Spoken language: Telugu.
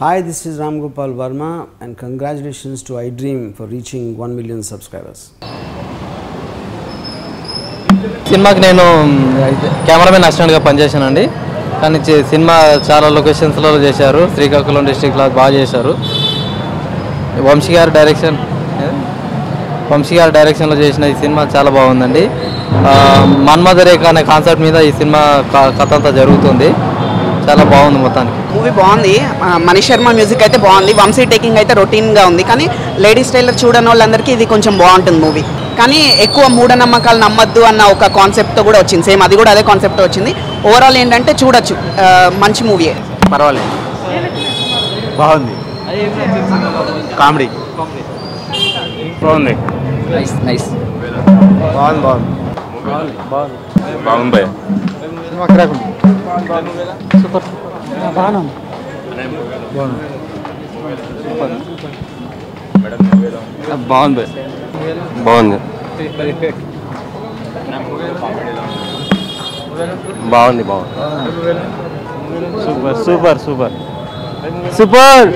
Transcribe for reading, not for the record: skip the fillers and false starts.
Hi, this is Ram Gopal Verma and congratulations to iDream for reaching 1 million subscribers. సినిమాకి నేను కెమెరామెన్ అసిస్టెంట్గా పనిచేశానండి. కానీ సినిమా చాలా లొకేషన్స్లో చేశారు. శ్రీకాకుళం డిస్ట్రిక్ట్లో బాగా చేశారు. వంశీ గారి డైరెక్షన్లో చేసిన ఈ సినిమా చాలా బాగుందండి. మన్మథరేఖ అనే కాన్సెప్ట్ మీద ఈ సినిమా కథ అంతా జరుగుతుంది. చాలా బాగుంది. మొత్తానికి మూవీ బాగుంది. మనీష్ శర్మ మ్యూజిక్ అయితే బాగుంది. వంశీ టేకింగ్ అయితే రొటీన్గా ఉంది. కానీ లేడీస్ టైలర్ చూడని వాళ్ళందరికీ ఇది కొంచెం బాగుంటుంది మూవీ. కానీ ఎక్కువ మూఢనమ్మకాలు నమ్మద్దు అన్న ఒక కాన్సెప్ట్తో కూడా వచ్చింది. సేమ్ అది కూడా అదే కాన్సెప్ట్తో వచ్చింది. ఓవరాల్ ఏంటంటే చూడొచ్చు, మంచి మూవీయే. పర్వాలేదు, బాగుంది. కామెడీ బాగుంది. నైస్ బాగుంది బాగుంది బాగుంది. సూపర్ బాగుంది. బాగుంది బాగుంది బాగుంది బాగుంది. Super super super super.